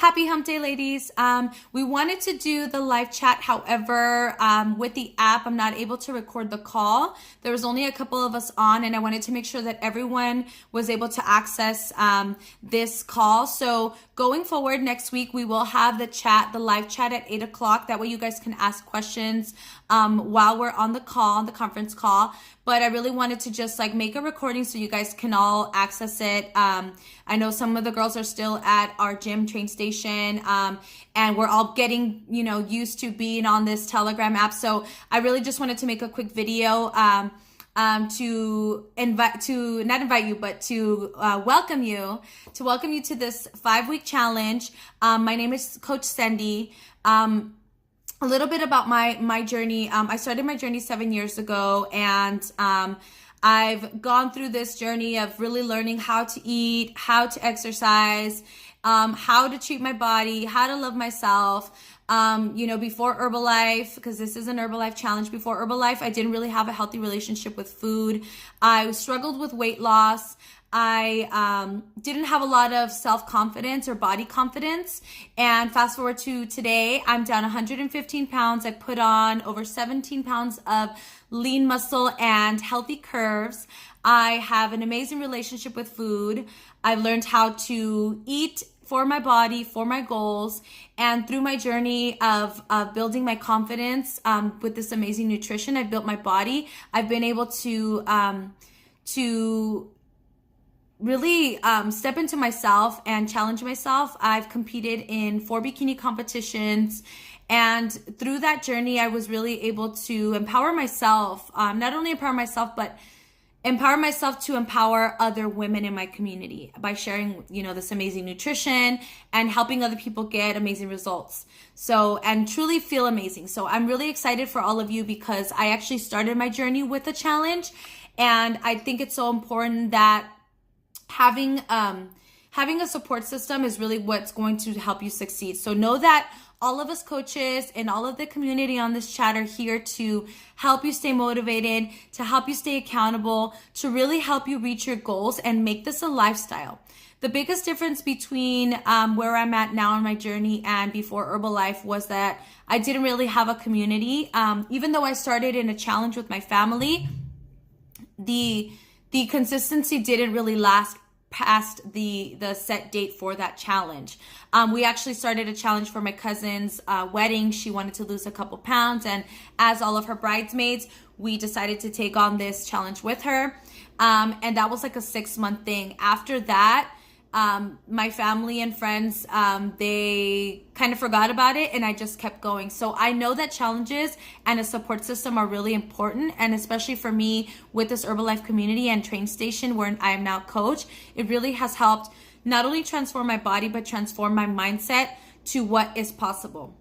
Happy Hump Day, ladies. We wanted to do the live chat. However, with the app, I'm not able to record the call. There was only a couple of us on, and I wanted to make sure that everyone was able to access this call. So going forward next week, we will have the live chat at 8 o'clock. That way you guys can ask questions while we're on the call, on the conference call. But I really wanted to just make a recording so you guys can all access it. I know some of the girls are still at our gym train station, and we're all getting, used to being on this Telegram app. So I really just wanted to make a quick video to welcome you to this 5-week challenge. My name is Coach Cindy. A little bit about my journey. I started my journey 7 years ago, and I've gone through this journey of really learning how to eat, how to exercise, how to treat my body, how to love myself. Before Herbalife, because this is an Herbalife challenge, before Herbalife, I didn't really have a healthy relationship with food. I struggled with weight loss. I didn't have a lot of self-confidence or body confidence. And fast forward to today, I'm down 115 pounds. I put on over 17 pounds of lean muscle and healthy curves. I have an amazing relationship with food. I've learned how to eat for my body, for my goals, and through my journey of building my confidence with this amazing nutrition, I've built my body. I've been able to really step into myself and challenge myself. I've competed in 4 bikini competitions, and through that journey, I was really able to empower myself, not only empower myself, but empower myself to empower other women in my community by sharing, this amazing nutrition and helping other people get amazing results. And truly feel amazing. So I'm really excited for all of you because I actually started my journey with a challenge, and I think it's so important that having a support system is really what's going to help you succeed. So know that all of us coaches and all of the community on this chat are here to help you stay motivated, to help you stay accountable, to really help you reach your goals and make this a lifestyle. The biggest difference between where I'm at now in my journey and before Herbalife was that I didn't really have a community. Even though I started in a challenge with my family, the consistency didn't really last past the set date for that challenge. We actually started a challenge for my cousin's wedding. She wanted to lose a couple pounds, and as all of her bridesmaids, we decided to take on this challenge with her. And that was like a 6-month thing. After that, my family and friends, they kind of forgot about it, and I just kept going. So I know that challenges and a support system are really important, and especially for me with this Herbalife community and train station where I am now coach, it really has helped not only transform my body, but transform my mindset to what is possible.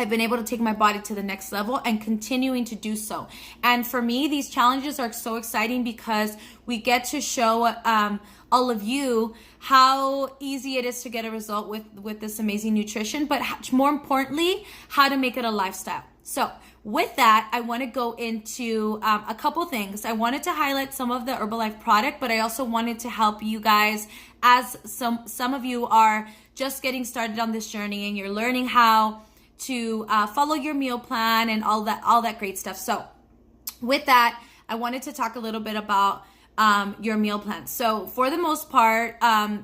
I've been able to take my body to the next level and continuing to do so. And for me, these challenges are so exciting because we get to show all of you how easy it is to get a result with this amazing nutrition, but more importantly, how to make it a lifestyle. So with that, I want to go into a couple things. I wanted to highlight some of the Herbalife product, but I also wanted to help you guys as some of you are just getting started on this journey and you're learning how to follow your meal plan and all that great stuff. So with that, I wanted to talk a little bit about your meal plan. So for the most part,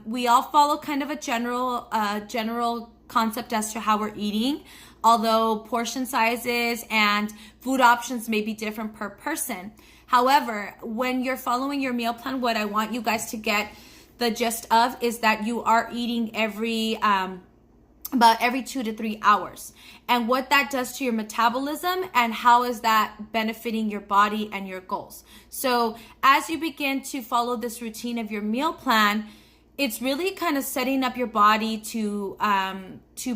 we all follow kind of a general concept as to how we're eating, although portion sizes and food options may be different per person. However, when you're following your meal plan, what I want you guys to get the gist of is that you are eating about every 2 to 3 hours, and what that does to your metabolism and how is that benefiting your body and your goals. So as you begin to follow this routine of your meal plan, it's really kind of setting up your body to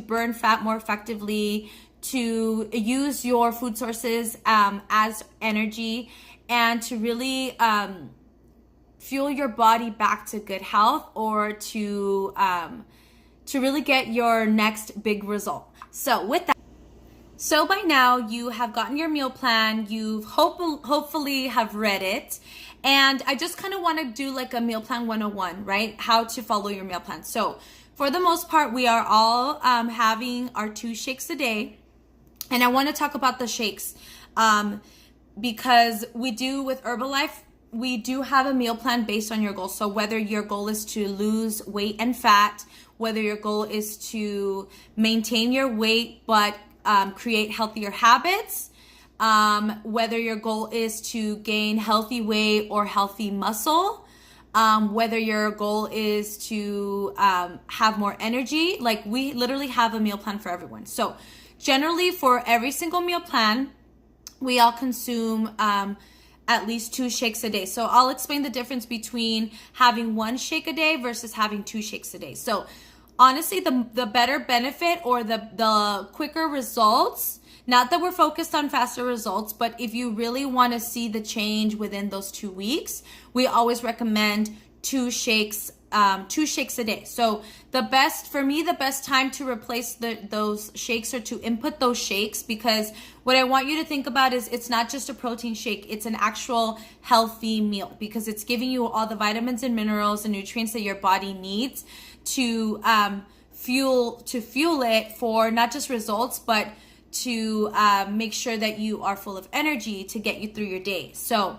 burn fat more effectively, to use your food sources as energy, and to really fuel your body back to good health, or to really get your next big result. So with that, so by now you have gotten your meal plan, you've hopefully have read it, and I just kind of want to do like a meal plan 101, right? How to follow your meal plan. So for the most part, we are all having our 2 shakes a day. And I want to talk about the shakes because we do with Herbalife, we do have a meal plan based on your goals. So whether your goal is to lose weight and fat, whether your goal is to maintain your weight but create healthier habits, whether your goal is to gain healthy weight or healthy muscle, whether your goal is to have more energy, like we literally have a meal plan for everyone. So generally for every single meal plan, we all consume at least 2 shakes a day. So I'll explain the difference between having 1 shake a day versus having 2 shakes a day. So honestly, the better benefit or the quicker results, not that we're focused on faster results, but if you really want to see the change within those 2 weeks, we always recommend 2 shakes a day. So the best time to replace those shakes or to input those shakes, because what I want you to think about is it's not just a protein shake, it's an actual healthy meal, because it's giving you all the vitamins and minerals and nutrients that your body needs to fuel it for not just results, but to make sure that you are full of energy to get you through your day. So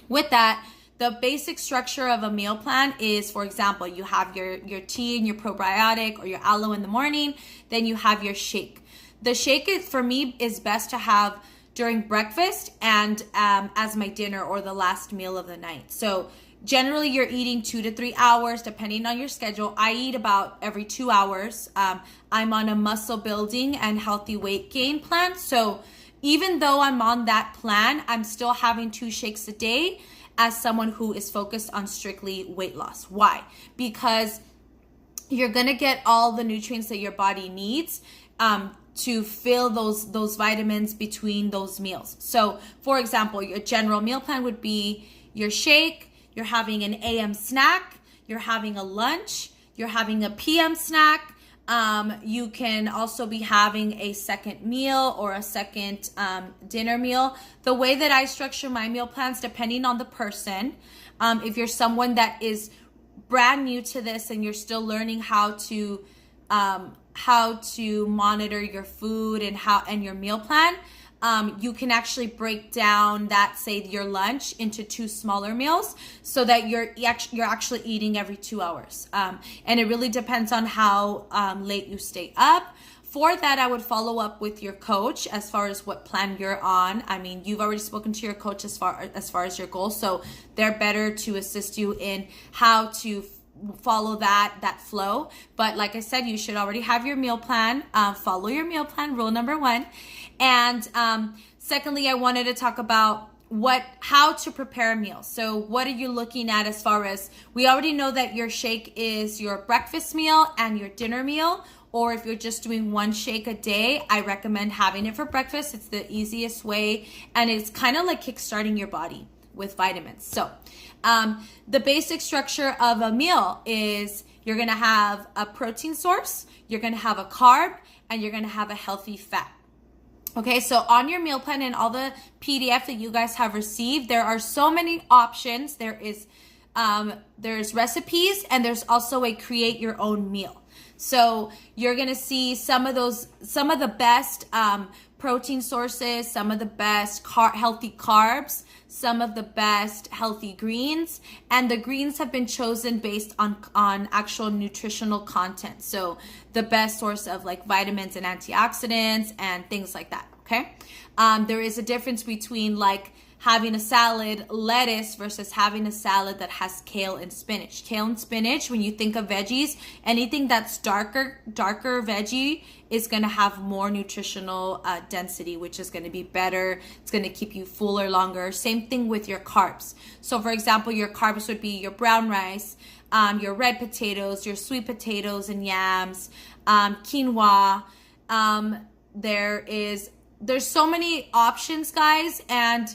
with that, the basic structure of a meal plan is, for example, you have your tea and your probiotic or your aloe in the morning, then you have your shake. The shake, for me, is best to have during breakfast and as my dinner or the last meal of the night. So generally you're eating 2 to 3 hours depending on your schedule. I eat about every 2 hours. I'm on a muscle building and healthy weight gain plan. So even though I'm on that plan, I'm still having 2 shakes a day as someone who is focused on strictly weight loss. Why? Because you're gonna get all the nutrients that your body needs to fill those vitamins between those meals. So for example, your general meal plan would be your shake, you're having an AM snack, you're having a lunch, you're having a PM snack. You can also be having a second meal or a second dinner meal. The way that I structure my meal plans, depending on the person, if you're someone that is brand new to this and you're still learning how to monitor your food and your meal plan, you can actually break down that, say, your lunch into 2 smaller meals so that you're actually eating every 2 hours. And it really depends on how late you stay up. For that, I would follow up with your coach as far as what plan you're on. I mean, you've already spoken to your coach as far as your goals, so they're better to assist you in how to follow that flow. But like I said, you should already have your meal plan. Follow your meal plan, rule number 1. And secondly, I wanted to talk about how to prepare a meal. So what are you looking at as far as, we already know that your shake is your breakfast meal and your dinner meal, or if you're just doing 1 shake a day, I recommend having it for breakfast. It's the easiest way, and it's kind of like kickstarting your body with vitamins. So the basic structure of a meal is you're gonna have a protein source, you're gonna have a carb, and you're gonna have a healthy fat. Okay, so on your meal plan and all the PDF that you guys have received, there are so many options. There's recipes, and there's also a create your own meal. So you're gonna see some of the best protein sources, some of the best healthy carbs, some of the best healthy greens, and the greens have been chosen based on actual nutritional content. So the best source of like vitamins and antioxidants and things like that, okay? There is a difference between like having a salad, lettuce, versus having a salad that has kale and spinach. Kale and spinach, when you think of veggies, anything that's darker veggie is gonna have more nutritional density, which is gonna be better. It's gonna keep you fuller longer. Same thing with your carbs. So for example, your carbs would be your brown rice, your red potatoes, your sweet potatoes and yams, quinoa. There's so many options, guys, and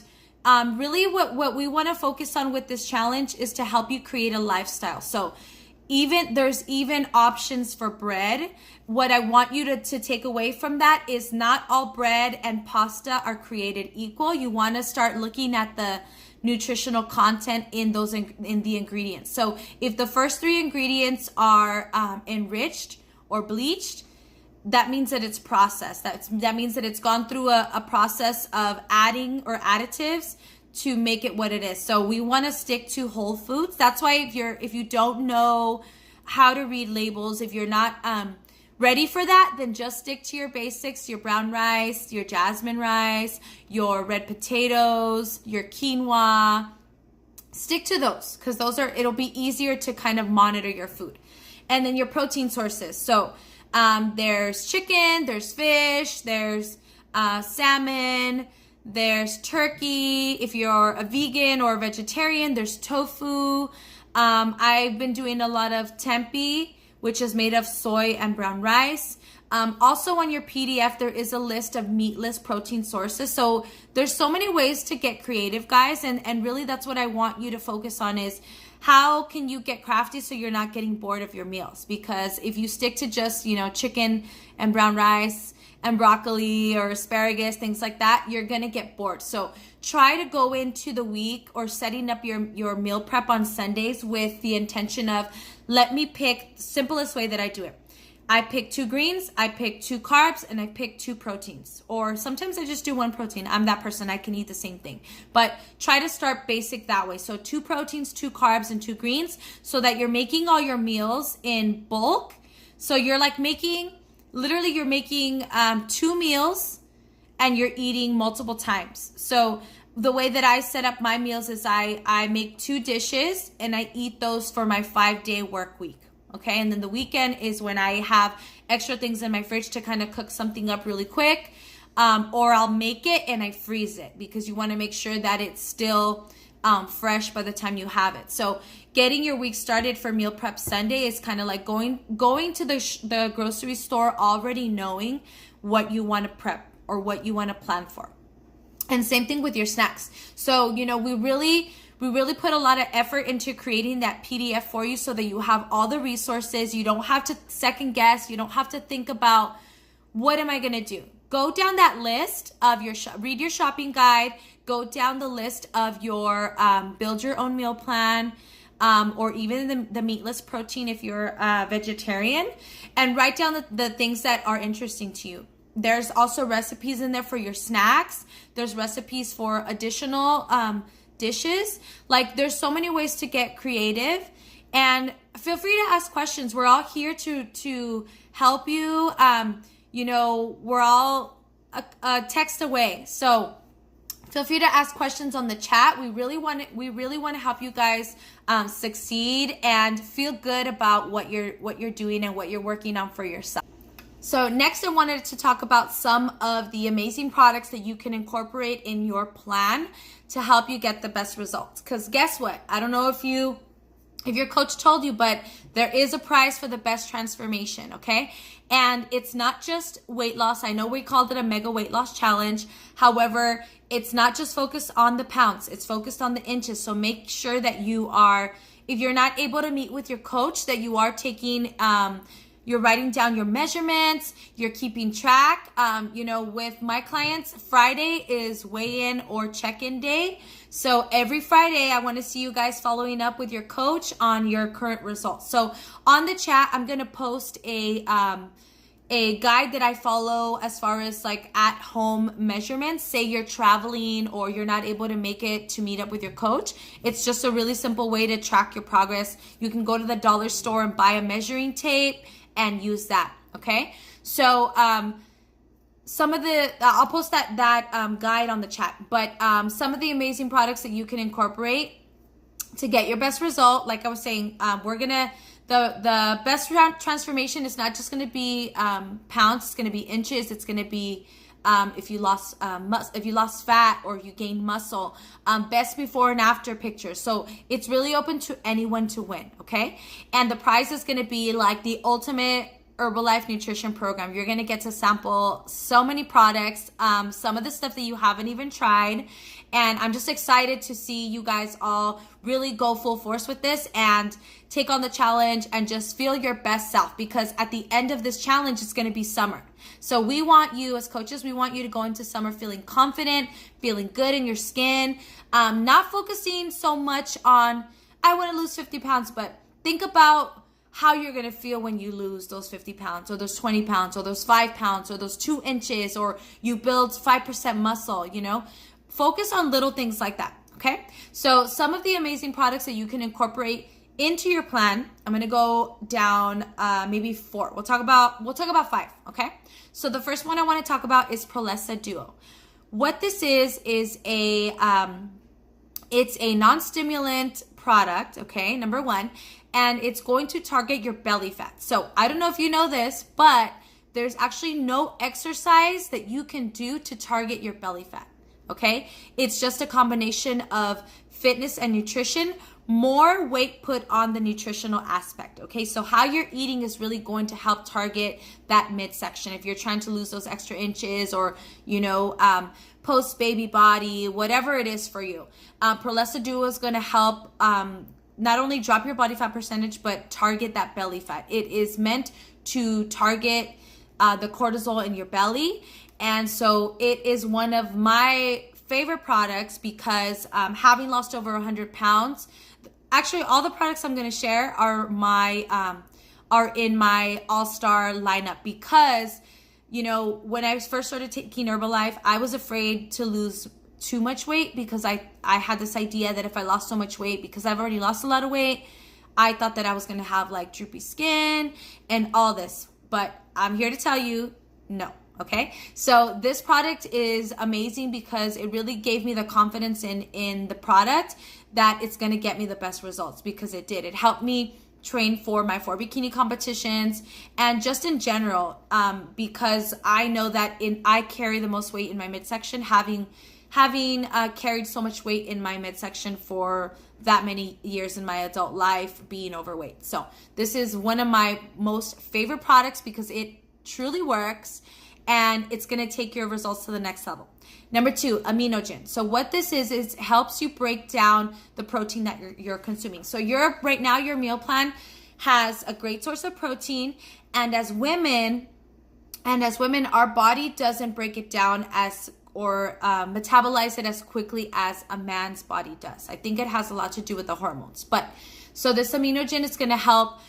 really what we want to focus on with this challenge is to help you create a lifestyle. So there's even options for bread. What I want you to take away from that is not all bread and pasta are created equal. You want to start looking at the nutritional content in those in the ingredients. So if the first 3 ingredients are enriched or bleached, that means that it's processed. That means that it's gone through a process of adding or additives to make it what it is. So we want to stick to whole foods. That's why if you don't know how to read labels, if you're not ready for that, then just stick to your basics, your brown rice, your jasmine rice, your red potatoes, your quinoa. Stick to those, because it'll be easier to kind of monitor your food. And then your protein sources. So there's chicken, there's fish, there's salmon, there's turkey. If you're a vegan or a vegetarian, there's tofu. I've been doing a lot of tempeh, which is made of soy and brown rice. Also on your PDF, there is a list of meatless protein sources. So there's so many ways to get creative, guys. And really that's what I want you to focus on, is how can you get crafty so you're not getting bored of your meals? Because if you stick to just, chicken and brown rice and broccoli or asparagus, things like that, you're gonna get bored. So try to go into the week or setting up your meal prep on Sundays with the intention of, let me pick the simplest way that I do it. I pick 2 greens, I pick 2 carbs, and I pick 2 proteins. Or sometimes I just do 1 protein. I'm that person, I can eat the same thing. But try to start basic that way. So 2 proteins, 2 carbs, and 2 greens, so that you're making all your meals in bulk. So you're like you're making 2 meals and you're eating multiple times. So the way that I set up my meals is I make 2 dishes and I eat those for my 5-day work week. Okay, and then the weekend is when I have extra things in my fridge to kind of cook something up really quick, or I'll make it and I freeze it, because you want to make sure that it's still fresh by the time you have it. So getting your week started for Meal Prep Sunday is kind of like going to the grocery store already knowing what you want to prep or what you want to plan for. And same thing with your snacks. So, we really put a lot of effort into creating that PDF for you so that you have all the resources. You don't have to second guess. You don't have to think about, what am I going to do? Go down that list of read your shopping guide, go down the list of your build your own meal plan, or even the meatless protein if you're a vegetarian, and write down the things that are interesting to you. There's also recipes in there for your snacks. There's recipes for additional dishes. Like, there's so many ways to get creative, and feel free to ask questions. We're all here to help you. We're all a text away. So feel free to ask questions on the chat. We really want to help you guys succeed and feel good about what you're doing and what you're working on for yourself. So next, I wanted to talk about some of the amazing products that you can incorporate in your plan to help you get the best results. Because guess what? I don't know if your coach told you, but there is a prize for the best transformation, okay? And it's not just weight loss. I know we called it a mega weight loss challenge. However, it's not just focused on the pounds. It's focused on the inches. So make sure that if you're not able to meet with your coach, that you are taking you're writing down your measurements, you're keeping track. With my clients, Friday is weigh-in or check-in day. So every Friday, I want to see you guys following up with your coach on your current results. So on the chat, I'm going to post a guide that I follow as far as like at-home measurements. Say you're traveling or you're not able to make it to meet up with your coach. It's just a really simple way to track your progress. You can go to the dollar store and buy a measuring tape and use that, okay? So I'll post that guide on the chat, but some of the amazing products that you can incorporate to get your best result, like I was saying, the best transformation is not just gonna be pounds, it's gonna be inches, it's gonna be if you lost fat or you gained muscle, best before and after pictures. So it's really open to anyone to win, okay? And the prize is going to be like the ultimate Herbalife nutrition program. You're going to get to sample so many products, some of the stuff that you haven't even tried, And I'm just excited to see you guys all really go full force with this and take on the challenge and just feel your best self, because at the end of this challenge, it's going to be summer. So we want you as coaches, we want you to go into summer feeling confident, feeling good in your skin, not focusing so much on, I want to lose 50 pounds, but think about how you're going to feel when you lose those 50 pounds or those 20 pounds or those 5 pounds or those 2 inches, or you build 5% muscle, you know, focus on little things like that. Okay. So some of the amazing products that you can incorporate into your plan, I'm going to go down maybe 4. We'll talk about 5. Okay. So the first one I want to talk about is Prolesa Duo. What this is a, it's a non-stimulant product. Okay. Number 1. And it's going to target your belly fat. So I don't know if you know this, but there's actually no exercise that you can do to target your belly fat. Okay. It's just a combination of fitness and nutrition, more weight put on the nutritional aspect. Okay. So how you're eating is really going to help target that midsection. If you're trying to lose those extra inches, or, you know, post baby body, whatever it is for you, Prolesa Duo is going to help, not only drop your body fat percentage, but target that belly fat. It is meant to target the cortisol in your belly. And so it is one of my favorite products because having lost over 100 pounds, actually all the products I'm going to share are in my all-star lineup, because, you know, when I first started taking Herbalife, I was afraid to lose too much weight, because I had this idea that if I lost so much weight, because I've already lost a lot of weight, I thought that I was going to have like droopy skin and all this. But I'm here to tell you, no. Okay. So this product is amazing because it really gave me the confidence in the product that it's going to get me the best results, because it did. It helped me train for my 4 bikini competitions, and just in general, because I know that I carry the most weight in my midsection, having carried so much weight in my midsection for that many years in my adult life, being overweight. So this is one of my most favorite products because it truly works, and it's going to take your results to the next level. Number 2, Amino Jim. So what this is it helps you break down the protein that you're consuming. So right now your meal plan has a great source of protein, and as women, our body doesn't break it down or metabolize it as quickly as a man's body does. I think it has a lot to do with the hormones. But so this Amino Jim is going to help.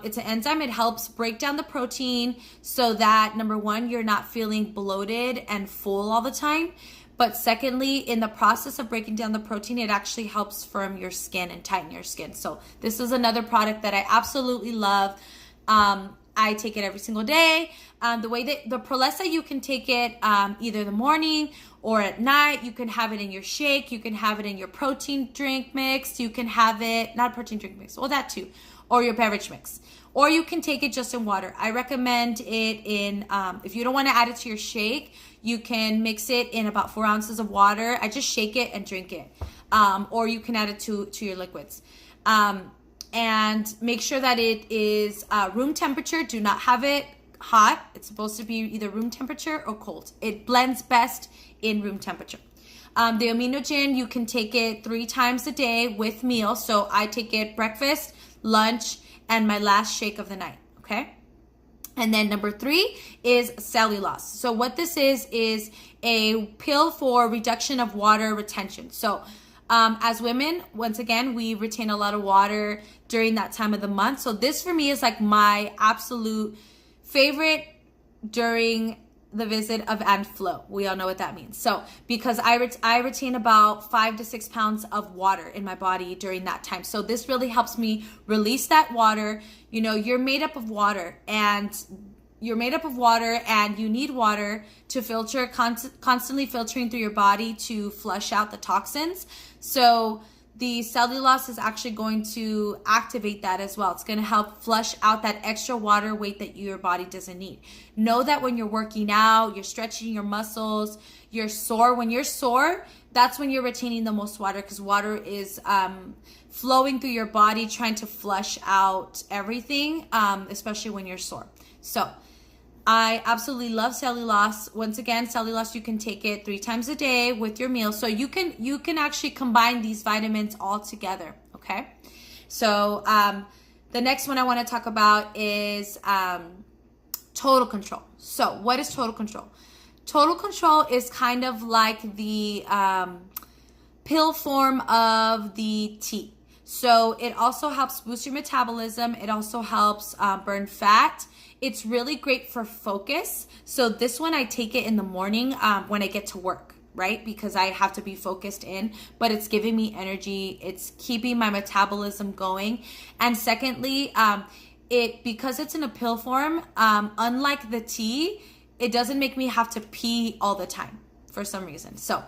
It's an enzyme. It helps break down the protein so that, number 1, you're not feeling bloated and full all the time. But secondly, in the process of breaking down the protein, it actually helps firm your skin and tighten your skin. So this is another product that I absolutely love. I take it every single day. The way that the Prolesa, you can take it either the morning or at night. You can have it in your shake. You can have it in your protein drink mix. You can have it, not protein drink mix, well, that too, or your beverage mix. Or you can take it just in water. I recommend it in, if you don't want to add it to your shake, you can mix it in about 4 ounces of water. I just shake it and drink it. Or you can add it to your liquids. And make sure that it is room temperature. Do not have it hot. It's supposed to be either room temperature or cold. It blends best in room temperature. The Amino Jim, you can take it 3 times a day with meals. So I take it breakfast, lunch, and my last shake of the night. Okay. And then number 3 is Cellulose. So what this is a pill for reduction of water retention. So as women, once again, we retain a lot of water during that time of the month. So this for me is like my absolute favorite during the visit of and flow. We all know what that means. So because I retain about 5 to 6 pounds of water in my body during that time. So this really helps me release that water. You know, you're made up of water, and you need water to filter, constantly filtering through your body to flush out the toxins. So the Cellulose is actually going to activate that as well. It's going to help flush out that extra water weight that your body doesn't need. Know that when you're working out, you're stretching your muscles, you're sore. When you're sore, that's when you're retaining the most water, because water is flowing through your body, trying to flush out everything, especially when you're sore. So I absolutely love cellulose. Once again, cellulose, you can take it 3 times a day with your meal. So you can actually combine these vitamins all together, okay? So the next one I want to talk about is total control. So what is total control? Total control is kind of like the pill form of the tea. So it also helps boost your metabolism. It also helps burn fat. It's really great for focus. So this one, I take it in the morning when I get to work, right? Because I have to be focused in, but it's giving me energy. It's keeping my metabolism going. And secondly, because it's in a pill form, unlike the tea, it doesn't make me have to pee all the time for some reason. So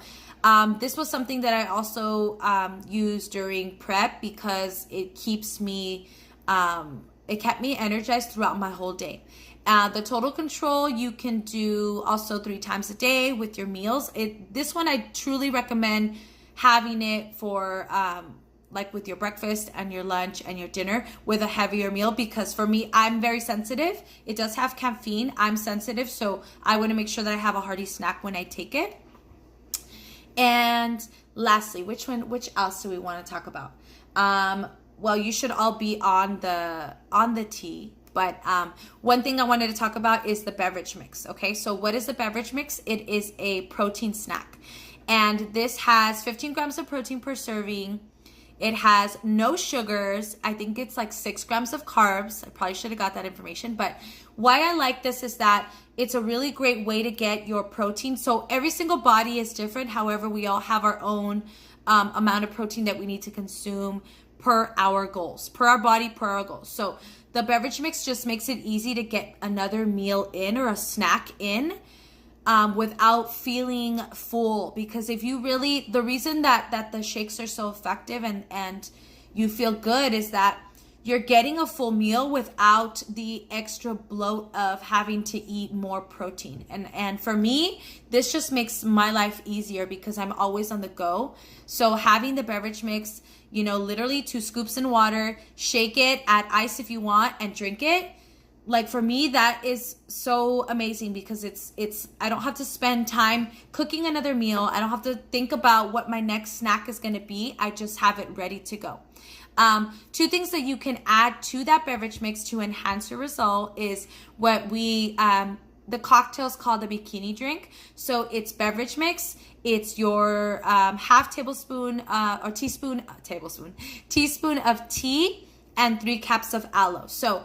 this was something that I also used during prep because it keeps me, it kept me energized throughout my whole day. The total control you can do also 3 times a day with your meals. This one I truly recommend having it for like with your breakfast and your lunch and your dinner with a heavier meal, because for me, I'm very sensitive. It does have caffeine. I'm sensitive, so I want to make sure that I have a hearty snack when I take it. And lastly, which else do we want to talk about? Well, you should all be on the tea, but one thing I wanted to talk about is the beverage mix. Okay, so what is the beverage mix? It is a protein snack, and this has 15 grams of protein per serving. It has no sugars. I think it's like 6 grams of carbs. I probably should have got that information, but why I like this is that it's a really great way to get your protein. So every single body is different. However, we all have our own amount of protein that we need to consume per our goals, per our body, per our goals. So the beverage mix just makes it easy to get another meal in or a snack in without feeling full. Because if you really, the reason that the shakes are so effective and you feel good is that you're getting a full meal without the extra bloat of having to eat more protein. And for me, this just makes my life easier because I'm always on the go. So having the beverage mix, you know, literally 2 scoops in water, shake it, add ice if you want, and drink it. Like for me, that is so amazing because it's I don't have to spend time cooking another meal. I don't have to think about what my next snack is going to be. I just have it ready to go. 2 things that you can add to that beverage mix to enhance your result is what the cocktail is called the bikini drink. So it's beverage mix. It's your half tablespoon or teaspoon of tea and 3 caps of aloe. So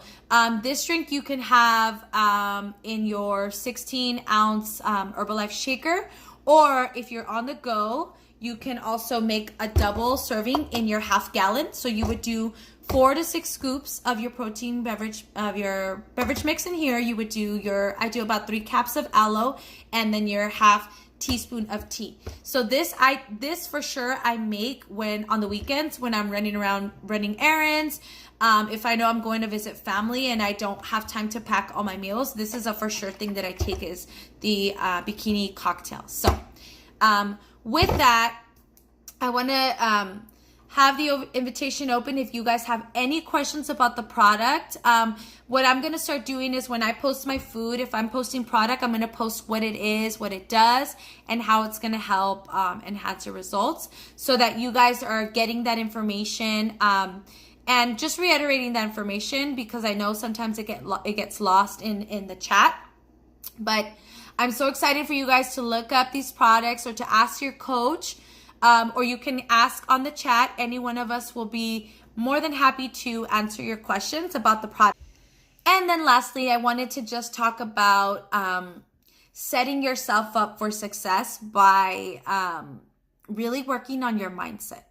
this drink you can have in your 16-ounce Herbalife shaker, or if you're on the go, you can also make a double serving in your half gallon. So you would do 4 to 6 scoops of your protein beverage, of your beverage mix in here. You would do I do about 3 caps of aloe and then your half teaspoon of tea. So this for sure I make when on the weekends when I'm running around running errands. If I know I'm going to visit family and I don't have time to pack all my meals, this is a for sure thing that I take is the bikini cocktail. So with that, I want to have the invitation open if you guys have any questions about the product. What I'm going to start doing is when I post my food, if I'm posting product, I'm going to post what it is, what it does, and how it's going to help enhance your results so that you guys are getting that information. And just reiterating that information because I know sometimes it gets lost in the chat. But I'm so excited for you guys to look up these products or to ask your coach. Or you can ask on the chat. Any one of us will be more than happy to answer your questions about the product. And then lastly, I wanted to just talk about setting yourself up for success by really working on your mindset.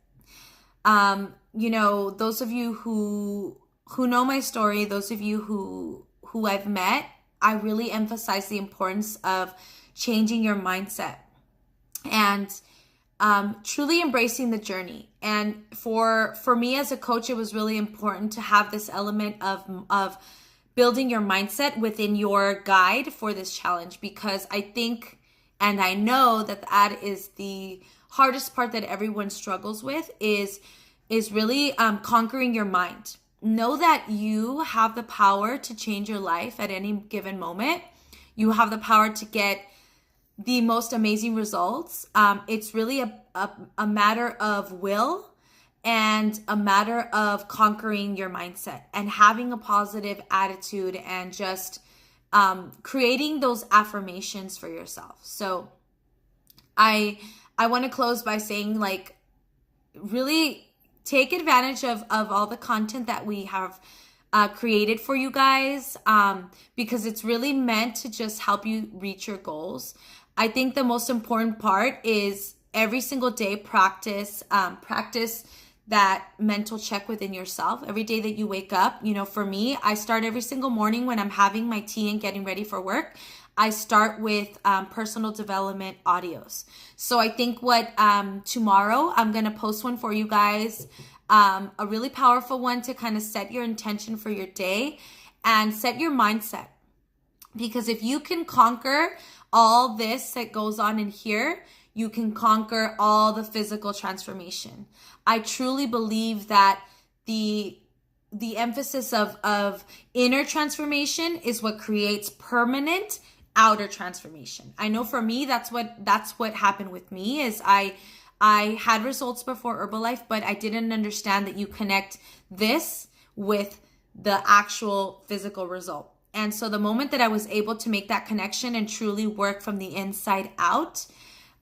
You know, those of you who know my story, those of you who I've met, I really emphasize the importance of changing your mindset and truly embracing the journey. And for me as a coach, it was really important to have this element of building your mindset within your guide for this challenge, because I think and I know that is the hardest part that everyone struggles with is really conquering your mind. Know that you have the power to change your life at any given moment, you have the power to get the most amazing results. It's really a matter of will and a matter of conquering your mindset and having a positive attitude and just creating those affirmations for yourself. So I want to close by saying, like, really take advantage of all the content that we have created for you guys, because it's really meant to just help you reach your goals. I think the most important part is every single day practice that mental check within yourself. Every day that you wake up, for me, I start every single morning when I'm having my tea and getting ready for work. I start with personal development audios. So I think tomorrow I'm going to post one for you guys, a really powerful one to kind of set your intention for your day and set your mindset. Because if you can conquer all this that goes on in here, you can conquer all the physical transformation. I truly believe that the emphasis of inner transformation is what creates permanent outer transformation. I know for me, that's what happened with me. Is I had results before Herbalife, but I didn't understand that you connect this with the actual physical result. And so the moment that I was able to make that connection and truly work from the inside out,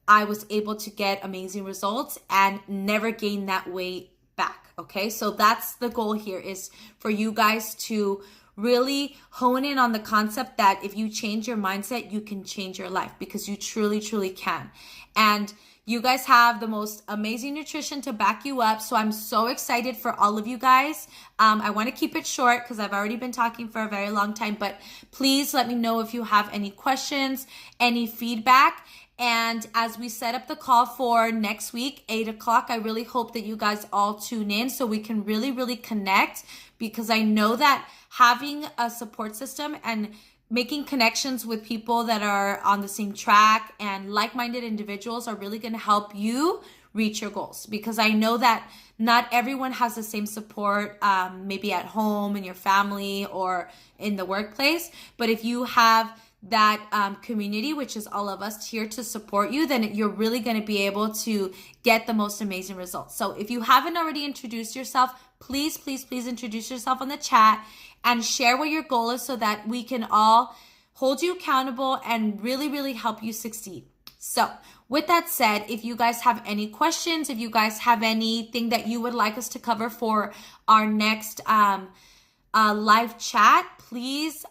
I was able to get amazing results and never gain that weight back. Okay, so that's the goal here, is for you guys to really hone in on the concept that if you change your mindset, you can change your life, because you truly, truly can. And you guys have the most amazing nutrition to back you up. So I'm so excited for all of you guys. I want to keep it short because I've already been talking for a very long time, but please let me know if you have any questions, any feedback. And as we set up the call for next week, 8 o'clock, I really hope that you guys all tune in so we can really, really connect, because I know that having a support system and making connections with people that are on the same track and like-minded individuals are really going to help you reach your goals. Because I know that not everyone has the same support, maybe at home, in your family, or in the workplace. But if you have that community, which is all of us here to support you, then you're really going to be able to get the most amazing results. So if you haven't already introduced yourself, please, please, please introduce yourself on the chat and share what your goal is so that we can all hold you accountable and really, really help you succeed. So with that said, if you guys have any questions, if you guys have anything that you would like us to cover for our next live chat, please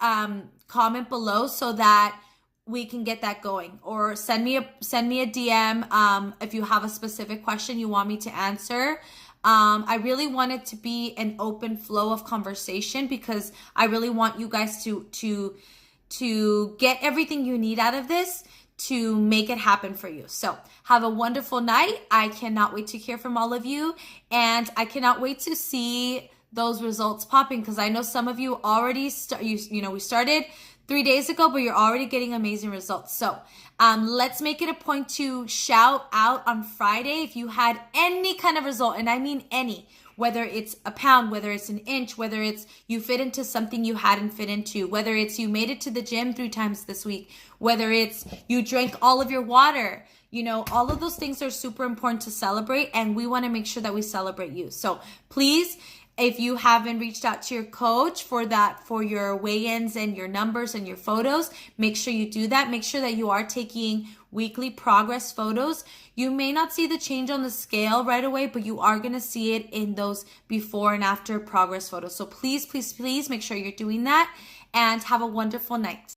comment below so that we can get that going, or send me a DM if you have a specific question you want me to answer. I really want it to be an open flow of conversation, because I really want you guys to get everything you need out of this to make it happen for you. So have a wonderful night. I cannot wait to hear from all of you, and I cannot wait to see those results popping, because I know some of you already we started 3 days ago, but you're already getting amazing results. So let's make it a point to shout out on Friday if you had any kind of result, and I mean any, whether it's a pound, whether it's an inch, whether it's you fit into something you hadn't fit into, whether it's you made it to the gym 3 times this week, whether it's you drank all of your water. All of those things are super important to celebrate, and we want to make sure that we celebrate you. So please, if you haven't reached out to your coach for your weigh-ins and your numbers and your photos, make sure you do that. Make sure that you are taking weekly progress photos. You may not see the change on the scale right away, but you are going to see it in those before and after progress photos. So please, please, please make sure you're doing that, and have a wonderful night.